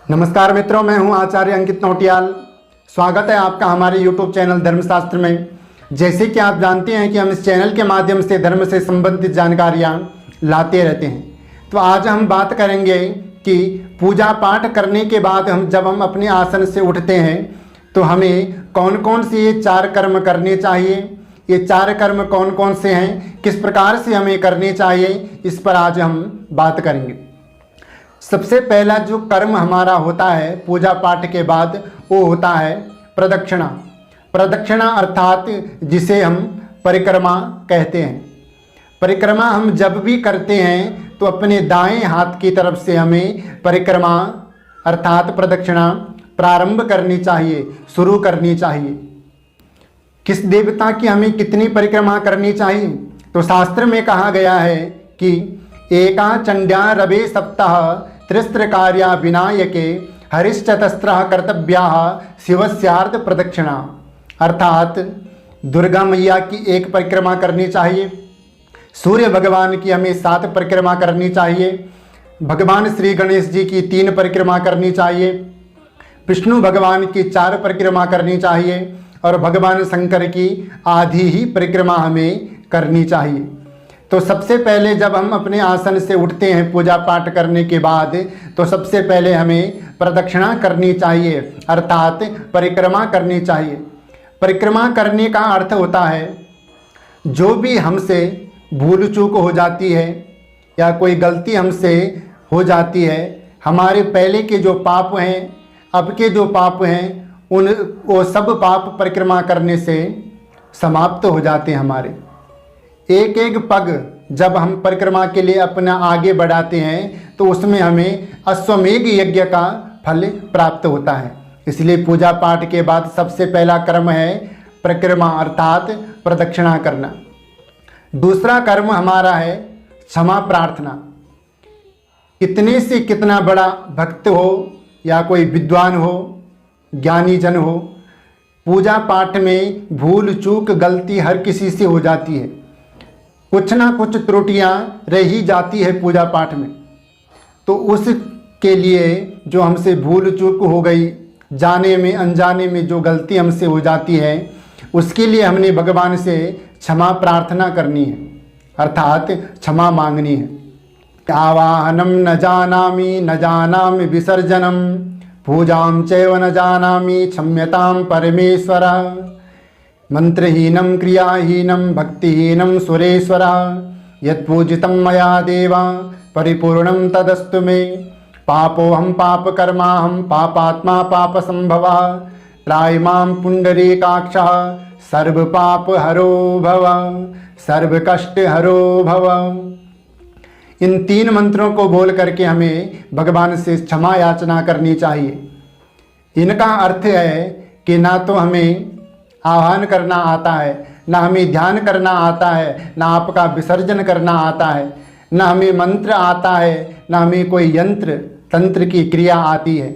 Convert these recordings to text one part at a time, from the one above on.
नमस्कार मित्रों, मैं हूं आचार्य अंकित नौटियाल। स्वागत है आपका हमारे YouTube चैनल धर्मशास्त्र में। जैसे कि आप जानते हैं कि हम इस चैनल के माध्यम से धर्म से संबंधित जानकारियां लाते रहते हैं। तो आज हम बात करेंगे कि पूजा पाठ करने के बाद जब हम अपने आसन से उठते हैं तो हमें कौन कौन से ये 4 कर्म करने चाहिए। ये 4 कर्म कौन कौन से हैं, किस प्रकार से हमें करने चाहिए, इस पर आज हम बात करेंगे। सबसे पहला जो कर्म हमारा होता है पूजा पाठ के बाद, वो होता है प्रदक्षिणा। प्रदक्षिणा अर्थात जिसे हम परिक्रमा कहते हैं। परिक्रमा हम जब भी करते हैं तो अपने दाएं हाथ की तरफ से हमें परिक्रमा अर्थात प्रदक्षिणा प्रारंभ करनी चाहिए, शुरू करनी चाहिए। किस देवता की हमें कितनी परिक्रमा करनी चाहिए? तो शास्त्र में कहा गया है कि एका चंड्या रवे सप्ताह त्रिस्त्र कार्या विनायके हरिश्चतस्त्रः कर्तव्याः शिवस्यार्थ प्रदक्षिणा। अर्थात दुर्गा मैया की 1 परिक्रमा करनी चाहिए, सूर्य भगवान की हमें 7 परिक्रमा करनी चाहिए, भगवान श्री गणेश जी की 3 परिक्रमा करनी चाहिए, विष्णु भगवान की 4 परिक्रमा करनी चाहिए और भगवान शंकर की आधी ही परिक्रमा हमें करनी चाहिए। तो सबसे पहले जब हम अपने आसन से उठते हैं पूजा पाठ करने के बाद, तो सबसे पहले हमें प्रदक्षिणा करनी चाहिए अर्थात परिक्रमा करनी चाहिए। परिक्रमा करने का अर्थ होता है जो भी हमसे भूल चूक हो जाती है या कोई गलती हमसे हो जाती है, हमारे पहले के जो पाप हैं, अब के जो पाप हैं, वो सब पाप परिक्रमा करने से समाप्त हो जाते हैं। हमारे एक एक पग जब हम परिक्रमा के लिए अपना आगे बढ़ाते हैं तो उसमें हमें अश्वमेघ यज्ञ का फल प्राप्त होता है। इसलिए पूजा पाठ के बाद सबसे पहला कर्म है परिक्रमा अर्थात प्रदक्षिणा करना। दूसरा कर्म हमारा है क्षमा प्रार्थना। कितने से कितना बड़ा भक्त हो या कोई विद्वान हो, ज्ञानी जन हो, पूजा पाठ में भूल चूक गलती हर किसी से हो जाती है। कुछ ना कुछ त्रुटियां रह ही जाती है पूजा पाठ में। तो उसके लिए जो हमसे भूल चूक हो गई, जाने में अनजाने में जो गलती हमसे हो जाती है, उसके लिए हमने भगवान से क्षमा प्रार्थना करनी है अर्थात क्षमा मांगनी है। आवाहनम न जानामि विसर्जनम पूजाम चैव न जानामि क्षम्यताम परमेश्वर। मंत्रहीनम क्रियाहीनम भक्तिहीनम सुरेश्वर यत्पूजितं मया देवा परिपूर्णं तदस्तु मे। पापोऽहं पापकर्माहं पापात्मा पापसंभवः त्रायमां पुंडरीकाक्षः सर्वपापहरो भव सर्वकष्टहरो भव। इन 3 मंत्रों को बोल करके हमें भगवान से क्षमा याचना करनी चाहिए। इनका अर्थ है कि ना तो हमें आह्वान करना आता है, ना हमें ध्यान करना आता है, ना आपका विसर्जन करना आता है, ना हमें मंत्र आता है, ना हमें कोई यंत्र तंत्र की क्रिया आती है।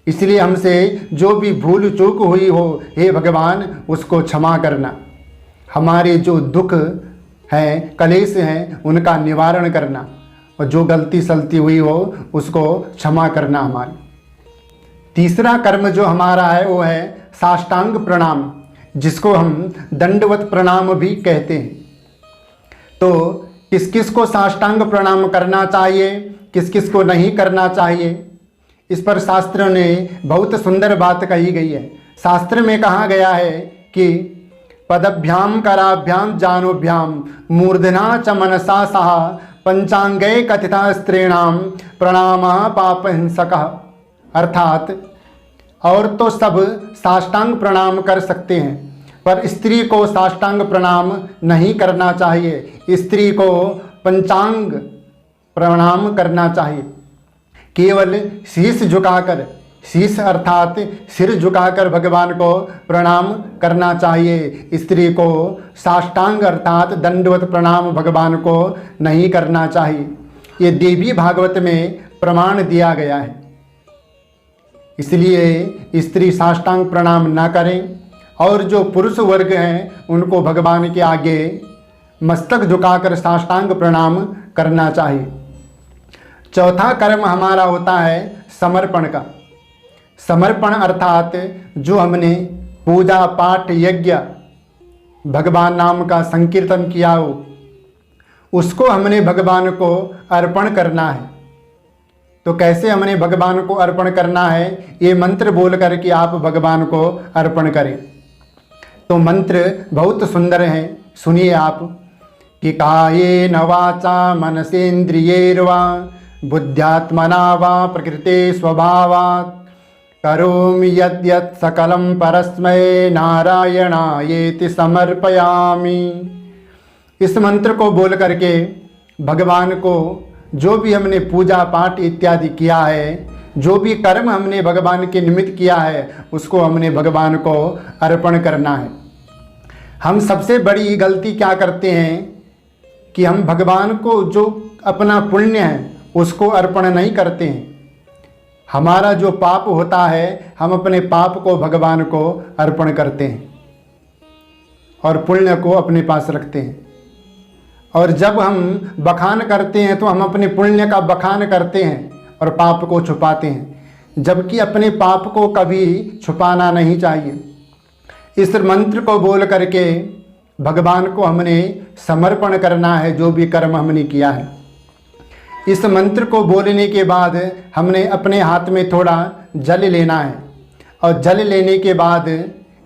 इसलिए हमसे जो भी भूल चूक हुई हो, हे भगवान उसको क्षमा करना। हमारे जो दुख हैं, कलेश हैं, उनका निवारण करना और जो गलती सलती हुई हो उसको क्षमा करना हमारी। तीसरा कर्म जो हमारा है वो है साष्टांग प्रणाम, जिसको हम दंडवत प्रणाम भी कहते हैं। तो किस किस को साष्टांग प्रणाम करना चाहिए, किस किस को नहीं करना चाहिए, इस पर शास्त्र ने बहुत सुंदर बात कही गई है। शास्त्र में कहा गया है कि पदभ्याम कराभ्याम जानोभ्याम मूर्धना च मनसा सह पंचांगे कथिता स्त्रीणाम प्रणामः पापहिंसकः। अर्थात और तो सब साष्टांग प्रणाम कर सकते हैं, पर स्त्री को साष्टांग प्रणाम नहीं करना चाहिए। स्त्री को पंचांग प्रणाम करना चाहिए। केवल शीश झुकाकर, शीश अर्थात सिर झुकाकर भगवान को प्रणाम करना चाहिए। स्त्री को साष्टांग अर्थात दंडवत प्रणाम भगवान को नहीं करना चाहिए। ये देवी भागवत में प्रमाण दिया गया है। इसलिए स्त्री साष्टांग प्रणाम ना करें और जो पुरुष वर्ग हैं उनको भगवान के आगे मस्तक झुकाकर साष्टांग प्रणाम करना चाहिए। चौथा कर्म हमारा होता है समर्पण का। समर्पण अर्थात जो हमने पूजा पाठ यज्ञ भगवान नाम का संकीर्तन किया हो, उसको हमने भगवान को अर्पण करना है। तो कैसे हमने भगवान को अर्पण करना है, ये मंत्र बोल करके आप भगवान को अर्पण करें। तो मंत्र बहुत सुंदर है, सुनिए आप कि कायेन वाचा मनसेन्द्रियैर्वा बुद्ध्यात्मना वा प्रकृते स्वभावात् करोमि यद्यत् सकलं परस्मै नारायणायेति समर्पयामि। इस मंत्र को बोल करके भगवान को जो भी हमने पूजा पाठ इत्यादि किया है, जो भी कर्म हमने भगवान के निमित्त किया है, उसको हमने भगवान को अर्पण करना है। हम सबसे बड़ी गलती क्या करते हैं कि हम भगवान को जो अपना पुण्य है उसको अर्पण नहीं करते हैं। हमारा जो पाप होता है, हम अपने पाप को भगवान को अर्पण करते हैं और पुण्य को अपने पास रखते हैं। और जब हम बखान करते हैं तो हम अपने पुण्य का बखान करते हैं और पाप को छुपाते हैं, जबकि अपने पाप को कभी छुपाना नहीं चाहिए। इस मंत्र को बोल करके भगवान को हमने समर्पण करना है, जो भी कर्म हमने किया है। इस मंत्र को बोलने के बाद हमने अपने हाथ में थोड़ा जल लेना है और जल लेने के बाद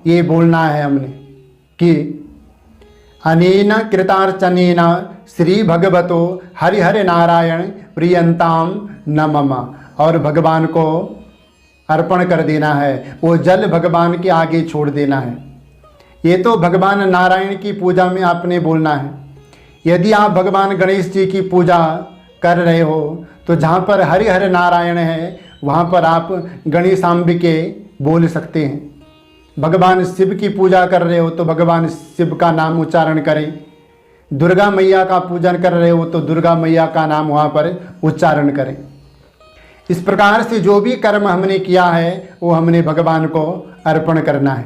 ये बोलना है हमने कि अनेन कृतार्चनेन श्री भगवतो हरिहर नारायण प्रियंताम न मम। और भगवान को अर्पण कर देना है, वो जल भगवान के आगे छोड़ देना है। ये तो भगवान नारायण की पूजा में आपने बोलना है। यदि आप भगवान गणेश जी की पूजा कर रहे हो तो जहाँ पर हरिहर नारायण है वहाँ पर आप गणेशाम्बिके बोल सकते हैं। भगवान शिव की पूजा कर रहे हो तो भगवान शिव का नाम उच्चारण करें। दुर्गा मैया का पूजन कर रहे हो तो दुर्गा मैया का नाम वहाँ पर उच्चारण करें। इस प्रकार से जो भी कर्म हमने किया है वो हमने भगवान को अर्पण करना है।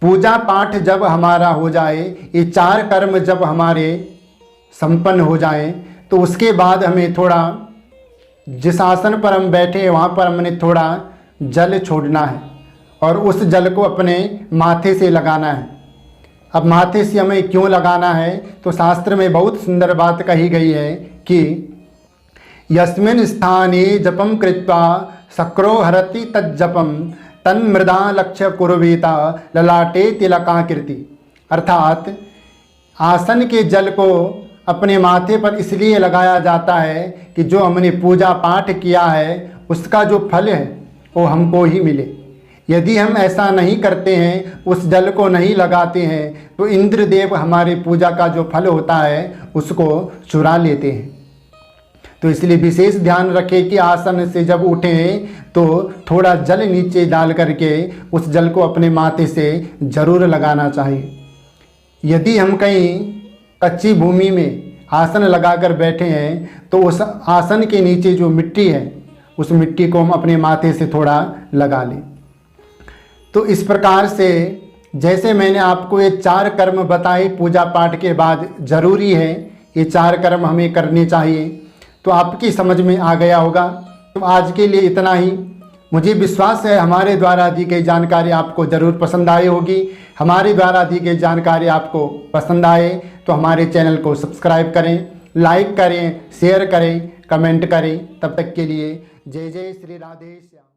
पूजा पाठ जब हमारा हो जाए, ये 4 कर्म जब हमारे संपन्न हो जाएं, तो उसके बाद हमें थोड़ा जिस आसन पर हम बैठे हैं वहाँ पर हमने थोड़ा जल छोड़ना है और उस जल को अपने माथे से लगाना है। अब माथे से हमें क्यों लगाना है, तो शास्त्र में बहुत सुंदर बात कही गई है कि यस्मिन् स्थाने जपम कृत्वा सक्रो हरति तज्जपम तन्मृदा लक्ष्य कुर्वीता ललाटे तिलकाकृति। अर्थात आसन के जल को अपने माथे पर इसलिए लगाया जाता है कि जो हमने पूजा पाठ किया है उसका जो फल है वो हमको ही मिले। यदि हम ऐसा नहीं करते हैं, उस जल को नहीं लगाते हैं, तो इंद्रदेव हमारे पूजा का जो फल होता है उसको चुरा लेते हैं। तो इसलिए विशेष ध्यान रखें कि आसन से जब उठें तो थोड़ा जल नीचे डाल करके उस जल को अपने माथे से जरूर लगाना चाहिए। यदि हम कहीं कच्ची भूमि में आसन लगाकर बैठे हैं तो उस आसन के नीचे जो मिट्टी है उस मिट्टी को हम अपने माथे से थोड़ा लगा लें। तो इस प्रकार से जैसे मैंने आपको ये 4 कर्म बताए पूजा पाठ के बाद ज़रूरी है, ये 4 कर्म हमें करने चाहिए, तो आपकी समझ में आ गया होगा। तो आज के लिए इतना ही। मुझे विश्वास है हमारे द्वारा दी गई जानकारी आपको ज़रूर पसंद आई होगी। हमारे द्वारा दी गई जानकारी आपको पसंद आए तो हमारे चैनल को सब्सक्राइब करें, लाइक करें, शेयर करें, कमेंट करें। तब तक के लिए जय जय श्री राधे श्याम।